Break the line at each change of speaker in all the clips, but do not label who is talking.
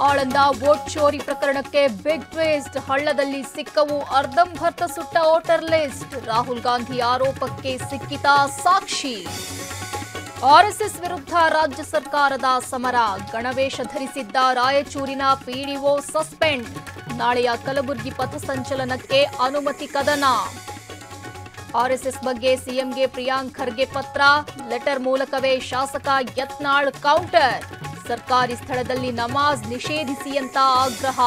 Aland vote ಚೋರಿ ಪ್ರಕರಣಕ್ಕೆ big twist. ಹಳ್ಳದಲ್ಲಿ ಸಿಕ್ಕವು ಅರ್ಧಂಬರ್ಧ ಸುಟ್ಟ ವೋಟರ್ ಲಿಸ್ಟ್. ರಾಹುಲ್ ಗಾಂಧಿ ಆರೋಪಕ್ಕೆ ಸಿಕ್ಕಿತ ಸಾಕ್ಷಿ. ಆರ್ಎಸ್ಎಸ್ ವಿರುದ್ಧ ರಾಜ್ಯ ಸರ್ಕಾರದ ಸಮರ. ಗಣವೇಷ ಧರಿಸಿದ್ದ ರಾಯಚೂರಿನ ಪಿಡಿಒ ಸಸ್ಪೆಂಡ್. ನಾಳೆಯ ಕಲಬುರಗಿ ಪಥಸಂಚಲನಕ್ಕೆ ಅನುಮತಿ ಕದನ. ಆರ್ಎಸ್ಎಸ್ ಬಗ್ಗೆ ಸಿಎಂಗೆ ಪ್ರಿಯಾಂಕ್ ಖರ್ಗೆ ಪತ್ರ. ಲೆಟರ್ ಮೂಲಕವೇ ಶಾಸಕ ಯತ್ನಾಳ್ ಕೌಂಟರ್. ಸರ್ಕಾರಿ ಸ್ಥಳದಲ್ಲಿ ನಮಾಜ್ ನಿಷೇಧಿಸಿ ಅಂತ ಆಗ್ರಹ.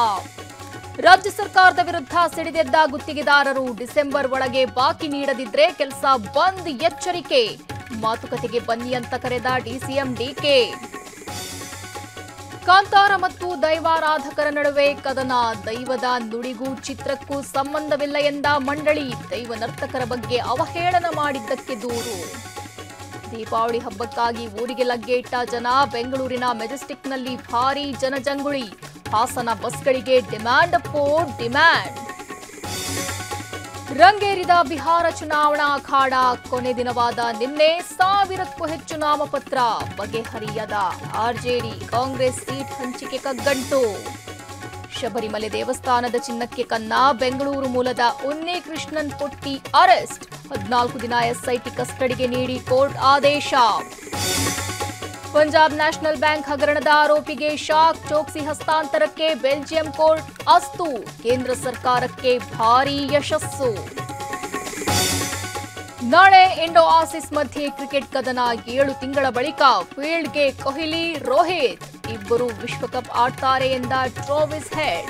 ರಾಜ್ಯ ಸರ್ಕಾರದ ವಿರುದ್ಧ ಸಿಡಿದೆದ್ದ ಗುತ್ತಿಗೆದಾರರು. ಡಿಸೆಂಬರ್ ಒಳಗೆ ಬಾಕಿ ನೀಡದಿದ್ರೆ ಕೆಲಸ ಬಂದ್ ಎಚ್ಚರಿಕೆ. ಮಾತುಕತೆಗೆ ಬನ್ನಿ ಅಂತ ಕರೆದ ಡಿಸಿಎಂ ಡಿಕೆ. ಕಾಂತಾರ ಮತ್ತು ದೈವಾರಾಧಕರ ನಡುವೆ ಕದನ. ದೈವದ ನುಡಿಗೂ ಚಿತ್ರಕ್ಕೂ ಸಂಬಂಧವಿಲ್ಲ ಎಂದ ಮಂಡಳಿ. ದೈವ ನರ್ತಕರ ಬಗ್ಗೆ ಅವಹೇಳನ ಮಾಡಿದ್ದಕ್ಕೆ ದೂರು. ದೀಪಾವಳಿ ಹಬ್ಬಕ್ಕಾಗಿ ಊರಿಗೆ ಲಗ್ಗೆ ಇಟ್ಟ ಜನ. ಬೆಂಗಳೂರಿನ ಮೆಜೆಸ್ಟಿಕ್ನಲ್ಲಿ ಭಾರೀ ಜನಜಂಗುಳಿ. ಹಾಸನ ಬಸ್ಗಳಿಗೆ ಡಿಮ್ಯಾಂಡ್ ಅಪ್ಪೋ ಡಿಮ್ಯಾಂಡ್. ರಂಗೇರಿದ ಬಿಹಾರ ಚುನಾವಣಾ ಅಖಾಡ. ಕೊನೆ ದಿನವಾದ ನಿನ್ನೆ 1000ಕ್ಕೂ ಹೆಚ್ಚು ನಾಮಪತ್ರ. ಬಗೆಹರಿಯದ ಆರ್ಜೆಡಿ ಕಾಂಗ್ರೆಸ್ ಸೀಟ್ ಹಂಚಿಕೆ ಕಗ್ಗಂಟು. ಶಬರಿಮಲೆ ದೇವಸ್ಥಾನದ ಚಿನ್ನಕ್ಕೆ ಕನ್ನ. ಬೆಂಗಳೂರು ಮೂಲದ ಉನ್ನಿಕೃಷ್ಣನ್ ಪುಟ್ಟಿ ಅರೆಸ್ಟ್. 14 ದಿನ ಎಸ್ಐಟಿ ಕಸ್ಟಡಿಗೆ ನೀಡಿ ಕೋರ್ಟ್ ಆದೇಶ. ಪಂಜಾಬ್ ನ್ಯಾಷನಲ್ ಬ್ಯಾಂಕ್ ಹಗರಣದ ಆರೋಪಿಗೆ ಶಾಕ್. ಚೋಕ್ಸಿ ಹಸ್ತಾಂತರಕ್ಕೆ ಬೆಲ್ಜಿಯಂ ಕೋರ್ಟ್ ಅಸ್ತು. ಕೇಂದ್ರ ಸರ್ಕಾರಕ್ಕೆ ಭಾರೀ ಯಶಸ್ಸು. ನಾಳೆ ಇಂಡೋ ಆಸೀಸ್ ಮಧ್ಯೆ ಕ್ರಿಕೆಟ್ ಕದನ. 7 ತಿಂಗಳ ಬಳಿಕ ಫೀಲ್ಡ್ಗೆ ಕೊಹ್ಲಿ ರೋಹಿತ್. ಇಬ್ಬರು ವಿಶ್ವಕಪ್ ಆಡ್ತಾರೆ ಎಂದ ಟ್ರಾವಿಸ್ ಹೆಡ್.